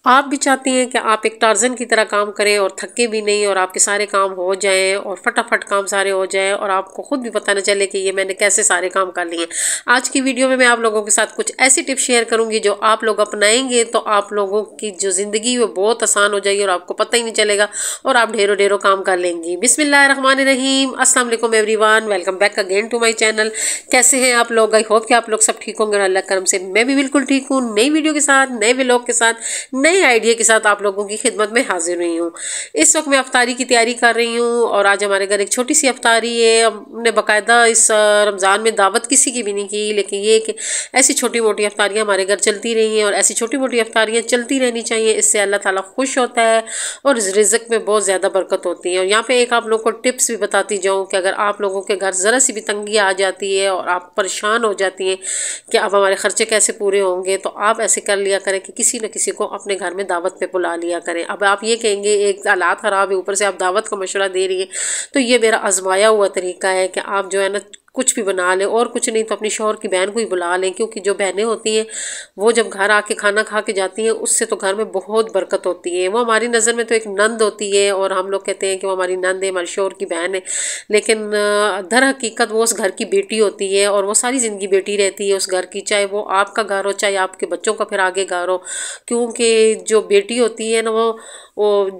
आप भी चाहती हैं कि आप एक टार्जन की तरह काम करें और थके भी नहीं और आपके सारे काम हो जाएं और फटाफट काम सारे हो जाएं और आपको खुद भी पता न चले कि ये मैंने कैसे सारे काम कर लिए। आज की वीडियो में मैं आप लोगों के साथ कुछ ऐसी टिप्स शेयर करूंगी जो आप लोग अपनाएंगे तो आप लोगों की जो ज़िंदगी वो बहुत आसान हो जाएगी और आपको पता ही नहीं चलेगा और आप ढेरों ढेरों काम कर लेंगी। बिस्मिल्लाहिर्रहमानिर्रहीम, अस्सलाम वालेकुम everyone, welcome back again to my channel. कैसे हैं आप लोग? आई होप कि आप लोग सब ठीक होंगे और अल्लाह करम से मैं भी बिल्कुल ठीक हूँ। नई वीडियो के साथ, नए व्लॉग के साथ, नए आइडिया के साथ आप लोगों की खिदमत में हाजिर हुई हूँ। इस वक्त मैं अफ्तारी की तैयारी कर रही हूँ और आज हमारे घर एक छोटी सी अफ्तारी है। हमने बाकायदा इस रमज़ान में दावत किसी की भी नहीं की, लेकिन ये कि ऐसी छोटी मोटी अफ्तारियाँ हमारे घर चलती रही हैं और ऐसी छोटी मोटी अफ्तारियाँ चलती रहनी चाहिए। इससे अल्लाह ताला खुश होता है और रिज़्क में बहुत ज़्यादा बरकत होती है। और यहाँ पे एक आप लोग को टिप्स भी बताती जाऊँ कि अगर आप लोगों के घर ज़रा सी भी तंगी आ जाती है और आप परेशान हो जाती हैं कि अब हमारे खर्चे कैसे पूरे होंगे, तो आप ऐसे कर लिया करें कि किसी न किसी को अपने घर में दावत पे बुला लिया करें। अब आप ये कहेंगे एक हालात ख़राब है, ऊपर से आप दावत का मशवरा दे रही है, तो ये मेरा आजमाया हुआ तरीका है कि आप जो है ना कुछ भी बना लें और कुछ नहीं तो अपनी शौहर की बहन को ही बुला लें, क्योंकि जो बहनें होती हैं वो जब घर आके खाना खा के जाती हैं उससे तो घर में बहुत बरकत होती है। वो हमारी नज़र में तो एक नंद होती है और हम लोग कहते हैं कि वो हमारी नंद है, हमारी शौहर की बहन है, लेकिन दर हकीकत वो उस घर की बेटी होती है और वो सारी ज़िंदगी बेटी रहती है उस घर की, चाहे वो आपका घर हो चाहे आपके बच्चों का फिर आगे घर हो। क्योंकि जो बेटी होती है ना वो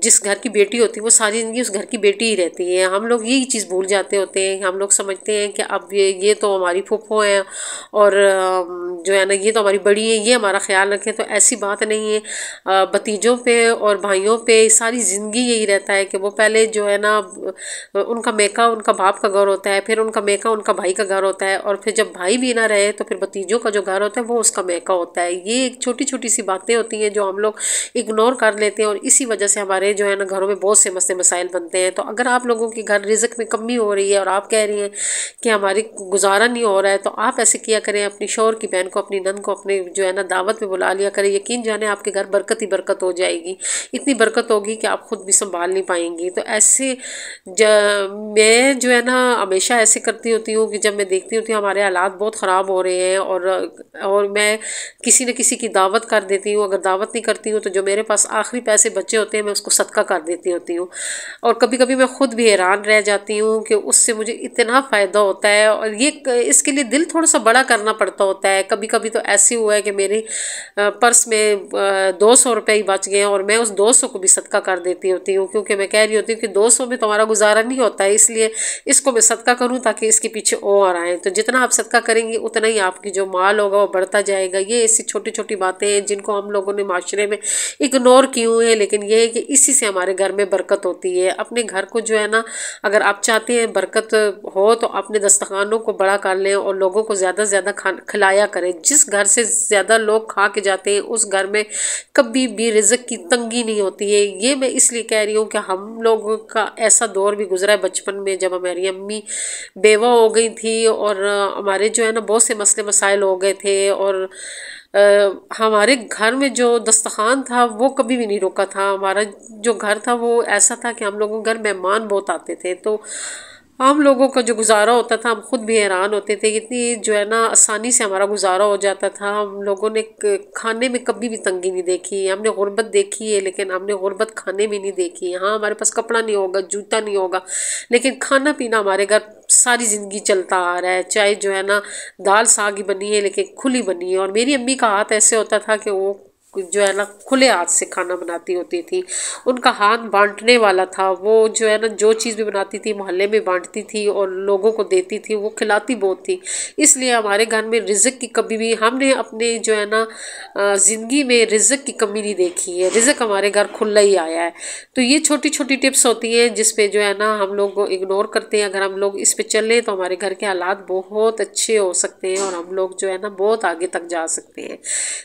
जिस घर की बेटी होती है वो सारी ज़िंदगी उस घर की बेटी ही रहती है। हम लोग यही चीज़ भूल जाते होते हैं। हम लोग समझते हैं कि अब ये तो हमारी फूफो हैं और जो है ना ये तो हमारी बड़ी है, ये हमारा ख्याल रखें, तो ऐसी बात नहीं है। भतीजों पे और भाइयों पे सारी ज़िंदगी यही रहता है कि वो पहले जो है ना उनका मेका उनका बाप का घर होता है, फिर उनका मेका उनका भाई का घर होता है और फिर जब भाई भी ना रहे तो फिर भतीजों का जो घर होता है वो उसका मेका होता है। ये एक छोटी छोटी सी बातें होती हैं जो हम लोग इग्नोर कर लेते हैं और इसी वजह से हमारे जो है ना घरों में बहुत से मसले मसाइल बनते हैं। तो अगर आप लोगों के घर रिज़्क में कमी हो रही है और आप कह रही हैं कि हमारी गुजारा नहीं हो रहा है, तो आप ऐसे किया करें, अपनी शौहर की बहन को अपनी नंद को अपने जो है ना दावत में बुला लिया करें। यकीन जाने आपके घर बरकत ही बरकत हो जाएगी, इतनी बरकत होगी कि आप खुद भी संभाल नहीं पाएंगी। तो ऐसे मैं जो है ना हमेशा ऐसे करती होती हूँ कि जब मैं देखती होती हूँ हमारे हालात बहुत ख़राब हो रहे हैं और मैं किसी न किसी की दावत कर देती हूँ। अगर दावत नहीं करती हूँ तो जो मेरे पास आखिरी पैसे बचे होते हैं मैं उसको सदका कर देती होती हूँ। और कभी कभी मैं खुद भी हैरान रह जाती हूँ कि उससे मुझे इतना फ़ायदा होता है और ये इसके लिए दिल थोड़ा सा बड़ा करना पड़ता होता है। कभी कभी तो ऐसे हुआ है कि मेरे पर्स में 200 रुपये ही बच गए और मैं उस 200 को भी सदका कर देती होती हूँ, क्योंकि मैं कह रही होती हूँ कि 200 में तुम्हारा गुजारा नहीं होता है, इसलिए इसको मैं सदका करूँ ताकि इसके पीछे और आए। तो जितना आप सदका करेंगे उतना ही आपकी जो माल होगा वो बढ़ता जाएगा। ये ऐसी छोटी छोटी बातें हैं जिनको हम लोगों ने माशरे में इग्नोर की हुई है, लेकिन ये है कि इसी से हमारे घर में बरकत होती है। अपने घर को जो है ना अगर आप चाहते हैं बरकत हो तो अपने दस्तरखानों को बड़ा कर लें और लोगों को ज़्यादा से ज़्यादा खिलाया करें। जिस घर से ज़्यादा लोग खा के जाते हैं उस घर में कभी भी रिज़्क की तंगी नहीं होती है। ये मैं इसलिए कह रही हूँ कि हम लोगों का ऐसा दौर भी गुजरा है बचपन में जब हमारी अम्मी बेवा हो गई थी और हमारे जो है ना बहुत से मसले मसाइल हो गए थे और हमारे घर में जो दस्तरखान था वो कभी भी नहीं रुका था। हमारा जो घर था वो ऐसा था कि हम लोगों के घर मेहमान बहुत आते थे, तो हम लोगों का जो गुजारा होता था हम खुद भी हैरान होते थे। इतनी जो है ना आसानी से हमारा गुजारा हो जाता था। हम लोगों ने खाने में कभी भी तंगी नहीं देखी। हमने गुर्बत देखी है लेकिन हमने गुर्बत खाने में नहीं देखी। हाँ, हमारे पास कपड़ा नहीं होगा, जूता नहीं होगा, लेकिन खाना पीना हमारे घर सारी ज़िंदगी चलता आ रहा है। चाहे जो है ना दाल साग ही बनी है लेकिन खुली बनी है। और मेरी अम्मी का हाथ ऐसे होता था कि वो जो है ना खुले हाथ से खाना बनाती होती थी। उनका हाथ बांटने वाला था। वो जो है ना जो चीज़ भी बनाती थी मोहल्ले में बांटती थी और लोगों को देती थी। वो खिलाती बहुत थी, इसलिए हमारे घर में रिज़्क की कभी भी हमने अपने जो है ना ज़िंदगी में रिज़्क की कमी नहीं देखी है। रिज़्क हमारे घर खुला ही आया है। तो ये छोटी छोटी टिप्स होती हैं जिस पे जो है ना हम लोग इग्नोर करते हैं। अगर हम लोग इस पे चलें तो हमारे घर के हालात बहुत अच्छे हो सकते हैं और हम लोग जो है ना बहुत आगे तक जा सकते हैं।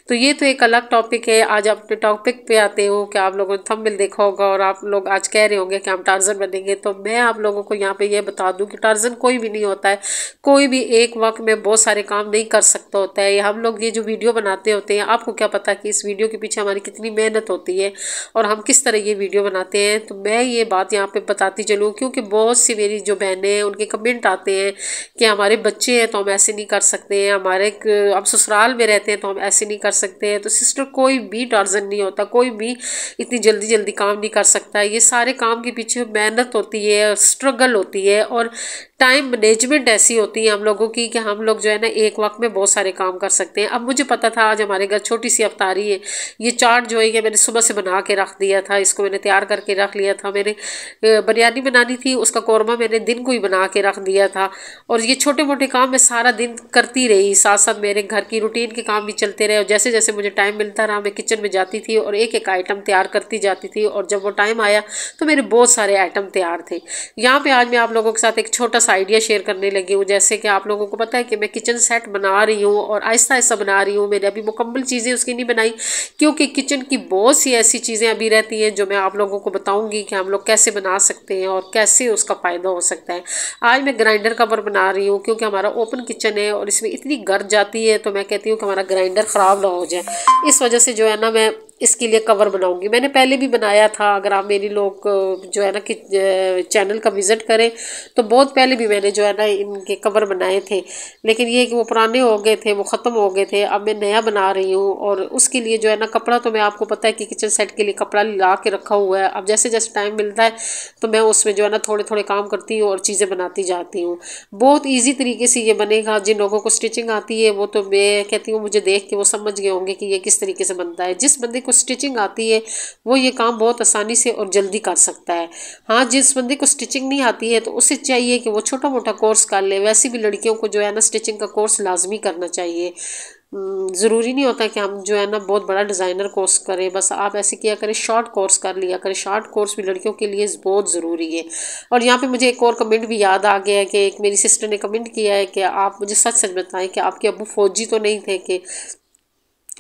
तो ये तो एक अलग टॉपिक है। आज अपने टॉपिक पे आते हो कि आप लोगों ने थंबनेल देखा होगा और आप लोग आज कह रहे होंगे कि हम टार्जन बनेंगे। तो मैं आप लोगों को यहाँ पे ये बता दूं कि टार्जन कोई भी नहीं होता है। कोई भी एक वक्त में बहुत सारे काम नहीं कर सकता होता है। हम लोग ये जो वीडियो बनाते होते हैं, आपको क्या पता कि इस वीडियो के पीछे हमारी कितनी मेहनत होती है और हम किस तरह ये वीडियो बनाते हैं। तो मैं ये बात यहाँ पे बताती चलूँ क्योंकि बहुत सी मेरी जो बहनें हैं उनके कमेंट आते हैं कि हमारे बच्चे हैं तो हम ऐसे नहीं कर सकते हैं, हमारे हम ससुराल में रहते हैं तो हम ऐसे नहीं कर सकते हैं। तो सिस्टर कोई भी टार्जन नहीं होता, कोई भी इतनी जल्दी जल्दी काम नहीं कर सकता। ये सारे काम के पीछे मेहनत होती है, स्ट्रगल होती है और टाइम मैनेजमेंट ऐसी होती है हम लोगों की कि हम लोग जो है ना एक वक्त में बहुत सारे काम कर सकते हैं। अब मुझे पता था आज हमारे घर छोटी सी अफ्तारी है, ये चाट जो है ये मैंने सुबह से बना के रख दिया था, इसको मैंने तैयार करके रख लिया था। मैंने बिरयानी बनानी थी, उसका कौरमा मैंने दिन को ही बना के रख दिया था। और ये छोटे मोटे काम मैं सारा दिन करती रही, साथ साथ मेरे घर की रूटीन के काम भी चलते रहे। और जैसे जैसे मुझे टाइम मिलता रहा मैं किचन में जाती थी और एक एक आइटम तैयार करती जाती थी। और जब वो टाइम आया तो मेरे बहुत सारे आइटम तैयार थे। यहाँ पे आज मैं आप लोगों के साथ एक छोटा सा आइडिया शेयर करने लगी हूँ। जैसे कि आप लोगों को पता है कि मैं किचन सेट बना रही हूँ और आहिस्ता आहिस्ता बना रही हूँ। मैंने अभी मुकम्मल चीज़ें उसकी नहीं बनाई, क्योंकि किचन की बहुत सी ऐसी चीज़ें अभी रहती हैं जो मैं आप लोगों को बताऊंगी कि हम लोग कैसे बना सकते हैं और कैसे उसका फ़ायदा हो सकता है। आज मैं ग्राइंडर कवर बना रही हूँ, क्योंकि हमारा ओपन किचन है और इसमें इतनी गर्द जाती है, तो मैं कहती हूँ कि हमारा ग्राइंडर ख़राब ना हो जाए। इस वजह से जो है ना मैं इसके लिए कवर बनाऊंगी। मैंने पहले भी बनाया था, अगर आप मेरी लोग जो है ना कि चैनल का विज़िट करें तो बहुत पहले भी मैंने जो है ना इनके कवर बनाए थे, लेकिन ये कि वो पुराने हो गए थे, वो ख़त्म हो गए थे। अब मैं नया बना रही हूँ और उसके लिए जो है ना कपड़ा, तो मैं आपको पता है कि किचन सेट के लिए कपड़ा ला के रखा हुआ है। अब जैसे जैसे टाइम मिलता है तो मैं उसमें जो है ना थोड़े थोड़े काम करती हूँ और चीज़ें बनाती जाती हूँ। बहुत ईजी तरीके से ये बनेगा। जिन लोगों को स्टिचिंग आती है वो तो मैं कहती हूँ मुझे देख के वो समझ गए होंगे कि ये किस तरीके से बनता है। जिस बंदे को स्टिचिंग आती है वो ये काम बहुत आसानी से और जल्दी कर सकता है। हाँ, जिस बंदे को स्टिचिंग नहीं आती है तो उसे चाहिए कि वो छोटा मोटा कोर्स कर ले। वैसे भी लड़कियों को जो है ना स्टिचिंग का कोर्स लाजमी करना चाहिए। ज़रूरी नहीं होता कि हम जो है ना बहुत बड़ा डिज़ाइनर कोर्स करें, बस आप ऐसे किया करें, शॉर्ट कोर्स कर लिया करें। शॉर्ट कोर्स भी लड़कियों के लिए बहुत ज़रूरी है। और यहाँ पे मुझे एक और कमेंट भी याद आ गया है कि एक मेरी सिस्टर ने कमेंट किया है कि आप मुझे सच सच बताएं कि आपके अब्बू फौजी तो नहीं थे, कि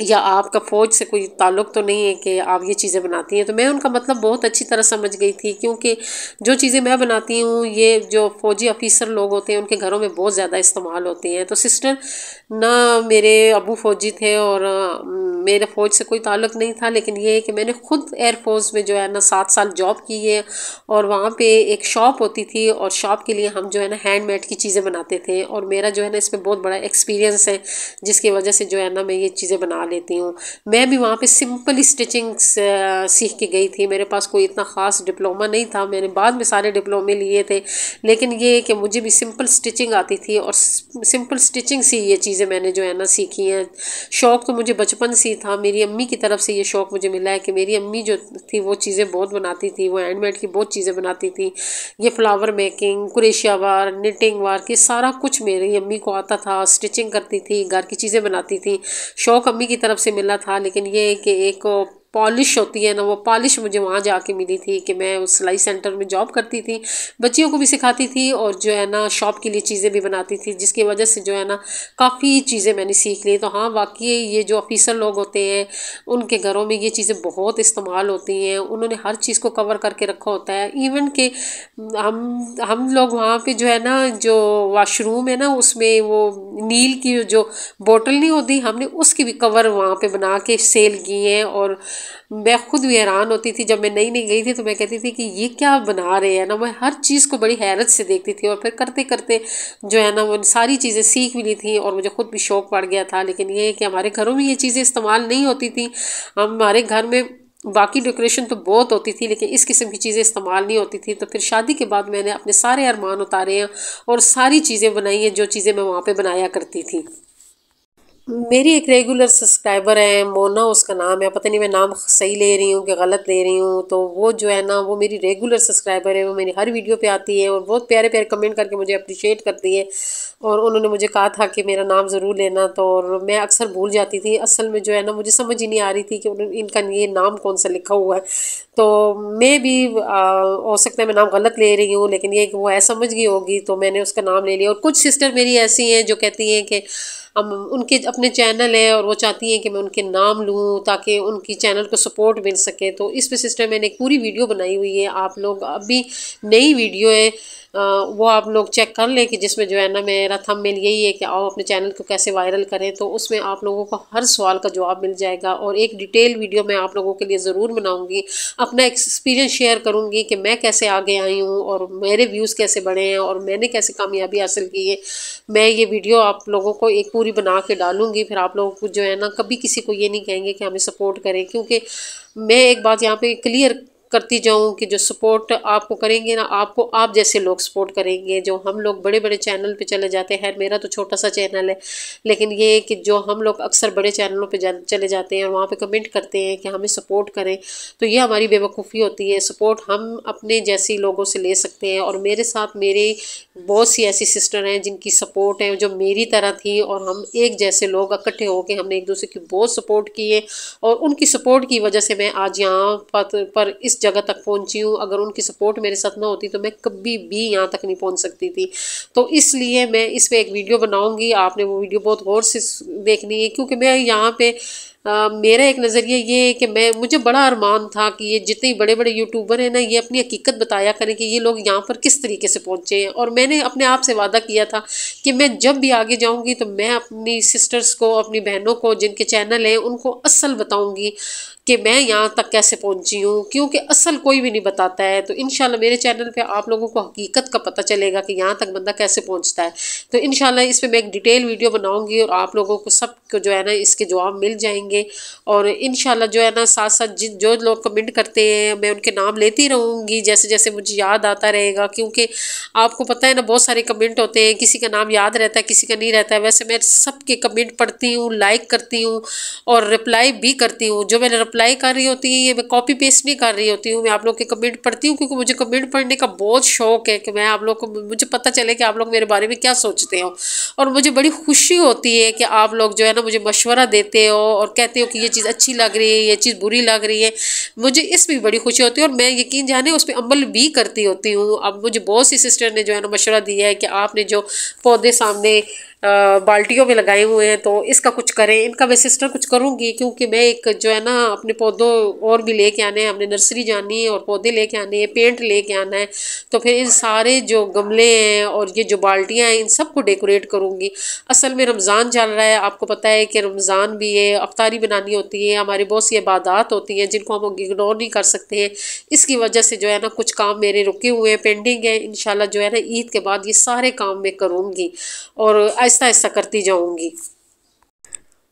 या आपका फ़ौज से कोई ताल्लुक़ तो नहीं है कि आप ये चीज़ें बनाती हैं। तो मैं उनका मतलब बहुत अच्छी तरह समझ गई थी, क्योंकि जो चीज़ें मैं बनाती हूँ ये जो फ़ौजी ऑफिसर लोग होते हैं उनके घरों में बहुत ज़्यादा इस्तेमाल होती हैं। तो सिस्टर ना मेरे अबू फ़ौजी थे और मेरे फ़ौज से कोई ताल्लुक़ नहीं था, लेकिन ये है कि मैंने ख़ुद एयरफोर्स में जो है ना 7 साल जॉब की है और वहाँ पे एक शॉप होती थी और शॉप के लिए हम जो है ना हैंडमेड की चीज़ें बनाते थे। और मेरा जो है ना इसमें बहुत बड़ा एक्सपीरियंस है, जिसकी वजह से जो है ना मैं ये चीज़ें बना लेती हूँ। मैं भी वहाँ पे सिंपल स्टिचिंग सीख के गई थी। मेरे पास कोई इतना ख़ास डिप्लोमा नहीं था, मैंने बाद में सारे डिप्लोमे लिए थे, लेकिन ये कि मुझे भी सिंपल स्टिचिंग आती थी और सिंपल स्टिचिंग से ये चीज़ें मैंने जो है ना सीखी हैं। शौक़ तो मुझे बचपन से ही था, मेरी अम्मी की तरफ से ये शौक़ मुझे मिला है कि मेरी अम्मी जो थी वो चीज़ें बहुत बनाती थी, वो हैंडमेड की बहुत चीज़ें बनाती थी। ये फ्लावर मेकिंग, कुरेशिया वार, निटिंग वार, ये सारा कुछ मेरी अम्मी को आता था। स्टिचिंग करती थी, घर की चीज़ें बनाती थी। शौक़ अम्मी की तरफ से मिला था, लेकिन ये है कि एक पॉलिश होती है ना, वो पॉलिश मुझे वहाँ जाके मिली थी कि मैं उस सिलाई सेंटर में जॉब करती थी, बच्चियों को भी सिखाती थी और जो है ना शॉप के लिए चीज़ें भी बनाती थी, जिसकी वजह से जो है ना काफ़ी चीज़ें मैंने सीख ली। तो हाँ, वाकई ये जो ऑफिसर लोग होते हैं उनके घरों में ये चीज़ें बहुत इस्तेमाल होती हैं। उन्होंने हर चीज़ को कवर करके रखा होता है। इवन के हम लोग वहाँ पे जो है ना जो वाशरूम है ना उसमें वो नील की जो बोतल नहीं होती, हमने उसकी भी कवर वहाँ पे बना के सेल की हैं। और मैं खुद भी हैरान होती थी जब मैं नई नई गई थी, तो मैं कहती थी कि ये क्या बना रहे हैं ना। मैं हर चीज़ को बड़ी हैरत से देखती थी और फिर करते करते जो है ना वो सारी चीज़ें सीख भी ली थी और मुझे खुद भी शौक़ पड़ गया था। लेकिन ये है कि हमारे घरों में ये चीज़ें इस्तेमाल नहीं होती थी। हमारे घर में बाकी डेकोरेशन तो बहुत होती थी, लेकिन इस किस्म की चीज़ें इस्तेमाल नहीं होती थी। तो फिर शादी के बाद मैंने अपने सारे अरमान उतारे हैं और सारी चीज़ें बनाई हैं जो चीज़ें मैं वहाँ पे बनाया करती थी। मेरी एक रेगुलर सब्सक्राइबर है, मोना उसका नाम है। पता नहीं मैं नाम सही ले रही हूँ कि गलत ले रही हूँ। तो वो जो है ना वो मेरी रेगुलर सब्सक्राइबर है, वो मेरी हर वीडियो पे आती है और बहुत प्यारे प्यारे कमेंट करके मुझे अप्रिशिएट करती है। और उन्होंने मुझे कहा था कि मेरा नाम ज़रूर लेना, तो और मैं अक्सर भूल जाती थी। असल में जो है ना मुझे समझ ही नहीं आ रही थी कि इनका ये नाम कौन सा लिखा हुआ है। तो मैं भी हो सकता है मैं नाम गलत ले रही हूँ, लेकिन ये कि वो ऐसा समझ गई होगी तो मैंने उसका नाम ले लिया। और कुछ सिस्टर मेरी ऐसी हैं जो कहती हैं कि हम उनके अपने चैनल है और वो चाहती हैं कि मैं उनके नाम लूँ ताकि उनकी चैनल को सपोर्ट मिल सके। तो इस पे सिस्टर मैंने एक पूरी वीडियो बनाई हुई है। आप लोग अभी नई वीडियो है वो आप लोग चेक कर लें कि जिसमें जो है ना मेरा थंबनेल यही है कि आओ अपने चैनल को कैसे वायरल करें, तो उसमें आप लोगों को हर सवाल का जवाब मिल जाएगा। और एक डिटेल वीडियो मैं आप लोगों के लिए ज़रूर बनाऊंगी, अपना एक्सपीरियंस शेयर करूंगी कि मैं कैसे आगे आई हूँ और मेरे व्यूज़ कैसे बढ़े हैं और मैंने कैसे कामयाबी हासिल की है। मैं ये वीडियो आप लोगों को एक पूरी बना के डालूंगी, फिर आप लोगों को जो है ना कभी किसी को ये नहीं कहेंगे कि हमें सपोर्ट करें, क्योंकि मैं एक बात यहाँ पे क्लियर करती जाऊँ कि जो सपोर्ट आपको करेंगे ना, आपको आप जैसे लोग सपोर्ट करेंगे। जो हम लोग बड़े बड़े चैनल पे चले जाते हैं, मेरा तो छोटा सा चैनल है, लेकिन ये है कि जो हम लोग अक्सर बड़े चैनलों पे चले जाते हैं और वहाँ पे कमेंट करते हैं कि हमें सपोर्ट करें, तो ये हमारी बेवकूफ़ी होती है। सपोर्ट हम अपने जैसी लोगों से ले सकते हैं, और मेरे साथ मेरे बहुत सी ऐसी सिस्टर हैं जिनकी सपोर्ट है, जो मेरी तरह थी, और हम एक जैसे लोग इकट्ठे होकर हमने एक दूसरे की बहुत सपोर्ट की है, और उनकी सपोर्ट की वजह से मैं आज यहाँ पर इस जगह तक पहुंची हूँ। अगर उनकी सपोर्ट मेरे साथ ना होती तो मैं कभी भी यहाँ तक नहीं पहुंच सकती थी। तो इसलिए मैं इस पे एक वीडियो बनाऊंगी, आपने वो वीडियो बहुत गौर से देखनी है, क्योंकि मैं यहाँ पे मेरा एक नज़रिया ये है कि मुझे बड़ा अरमान था कि ये जितने बड़े बड़े यूट्यूबर हैं ना, ये अपनी हकीकत बताया करें कि ये लोग यहाँ पर किस तरीके से पहुँचे हैं। और मैंने अपने आप से वादा किया था कि मैं जब भी आगे जाऊँगी तो मैं अपनी सिस्टर्स को, अपनी बहनों को जिनके चैनल हैं, उनको असल बताऊँगी कि मैं यहाँ तक कैसे पहुँची हूँ, क्योंकि असल कोई भी नहीं बताता है। तो इंशाल्लाह मेरे चैनल पे आप लोगों को हकीकत का पता चलेगा कि यहाँ तक बंदा कैसे पहुँचता है। तो इंशाल्लाह इस पे मैं एक डिटेल वीडियो बनाऊँगी और आप लोगों को सबको जो है ना इसके जवाब मिल जाएंगे। और इंशाल्लाह जो है ना साथ साथ जो लोग कमेंट करते हैं मैं उनके नाम लेती रहूँगी जैसे जैसे मुझे याद आता रहेगा, क्योंकि आपको पता है ना बहुत सारे कमेंट होते हैं, किसी का नाम याद रहता है किसी का नहीं रहता है। वैसे मैं सबके कमेंट पढ़ती हूँ, लाइक करती हूँ और रिप्लाई भी करती हूँ। जो मैंने रिप्लाई कर रही होती है ये मैं कॉपी पेस्ट नहीं कर रही होती हूँ, मैं आप लोग के कमेंट पढ़ती हूँ, क्योंकि मुझे कमेंट पढ़ने का बहुत शौक है कि मैं आप लोग को, मुझे पता चले कि आप लोग मेरे बारे में क्या सोचते हो। और मुझे बड़ी खुशी होती है कि आप लोग जो है ना मुझे मशवरा देते हो और कहते हो कि ये चीज़ अच्छी लग रही है, ये चीज़ बुरी लग रही है। मुझे इसमें बड़ी खुशी होती है और मैं यकीन जाने उस पर अमल भी करती होती हूँ। अब मुझे बहुत सी सिस्टर ने जो है ना मशवरा दिया है कि आपने जो पौधे सामने बाल्टियों में लगाए हुए हैं तो इसका कुछ करें, इनका मैं सिस्टर कुछ करूँगी, क्योंकि मैं एक जो है ना अपने पौधों और भी लेके आने हैं, हमने नर्सरी जानी है और पौधे लेके आने हैं, पेंट लेके आना है। तो फिर इन सारे जो गमले हैं और ये जो बाल्टियाँ हैं इन सबको डेकोरेट करूँगी। असल में रमज़ान चल रहा है, आपको पता है कि रमज़ान भी है, अफ्तारी बनानी होती है, हमारी बहुत सी इबादत होती हैं जिनको हम इग्नोर नहीं कर सकते हैं। इसकी वजह से जो है ना कुछ काम मेरे रुके हुए हैं, पेंडिंग है। इंशाल्लाह जो है ना ईद के बाद ये सारे काम मैं करूँगी और आहिस्ता आहिस्ता करती जाऊँगी।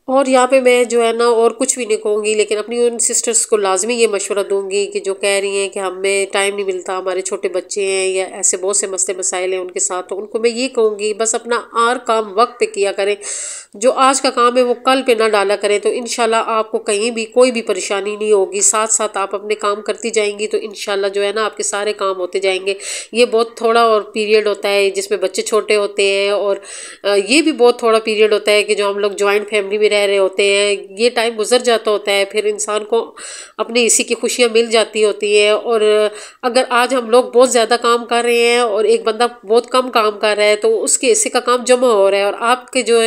और यहाँ पे मैं जो है ना और कुछ भी नहीं कहूँगी, लेकिन अपनी उन सिस्टर्स को लाजमी ये मशवरा दूंगी कि जो कह रही हैं कि हमें टाइम नहीं मिलता, हमारे छोटे बच्चे हैं या ऐसे बहुत से मसले मसाइल हैं उनके साथ, तो उनको मैं ये कहूँगी बस अपना हर काम वक्त पे किया करें। जो आज का काम है वो कल पे ना डाला करें, तो इंशाल्लाह आपको कहीं भी कोई भी परेशानी नहीं होगी। साथ साथ आप अपने काम करती जाएंगी तो इंशाल्लाह जो है ना आपके सारे काम होते जाएंगे। ये बहुत थोड़ा और पीरियड होता है जिसमें बच्चे छोटे होते हैं, और ये भी बहुत थोड़ा पीरियड होता है कि जो हम लोग जॉइंट फैमिली में रह रहे होते हैं, ये टाइम गुजर जाता होता है, फिर इंसान को अपने इसी की खुशियाँ मिल जाती होती है। और अगर आज हम लोग बहुत ज़्यादा काम कर रहे हैं और एक बंदा बहुत कम काम कर रहा है तो उसके हिस्से का काम जमा हो रहा है, और आपके जो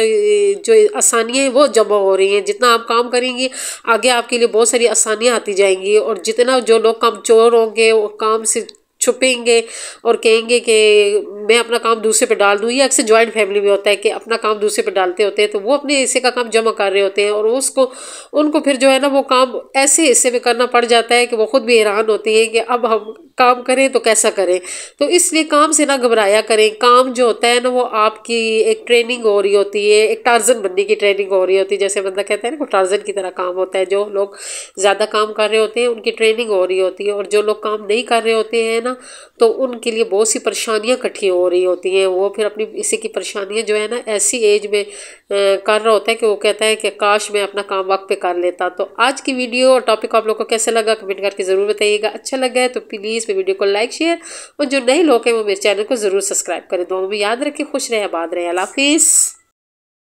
आसानियाँ हैं वो जमा हो रही हैं। जितना आप काम करेंगे आगे आपके लिए बहुत सारी आसानियाँ आती जाएंगी, और जितना जो लोग कमज़ोर होंगे वो काम से छुपेंगे और कहेंगे कि मैं अपना काम दूसरे पे डाल दूँ। ये अक्सर जॉइंट फैमिली में होता है कि अपना काम दूसरे पे डालते होते हैं, तो वो अपने हिस्से का काम जमा कर रहे होते हैं और उनको फिर जो है ना वो काम ऐसे हिस्से में करना पड़ जाता है कि वो खुद भी हैरान होती है कि अब हम काम करें तो कैसा करें। तो इसलिए काम से ना घबराया करें। काम जो होता है ना वो आपकी एक ट्रेनिंग हो रही होती है, एक टार्जन बनने की ट्रेनिंग हो रही होती है। जैसे बंदा कहता है ना वो टार्जन की तरह काम होता है। जो लोग ज़्यादा काम कर रहे होते हैं उनकी ट्रेनिंग हो रही होती है, और जो लोग काम नहीं कर रहे होते हैं ना तो उनके लिए बहुत सी परेशानियां इकट्ठी हो रही होती हैं। वो फिर अपनी इसी की परेशानियां जो है ना ऐसी एज में कर रहा होता है कि वो कहता है कि काश मैं अपना काम वक्त पे कर लेता। तो आज की वीडियो और टॉपिक आप लोग को कैसा लगा कमेंट करके ज़रूर बताइएगा। अच्छा लगा है तो प्लीज़ मेरे वीडियो को लाइक शेयर, और जो नए लोग हैं वो मेरे चैनल को ज़रूर सब्सक्राइब करें। दो में याद रखें, खुश रहे, आबाद रहे, अल्लाह हाफिज़।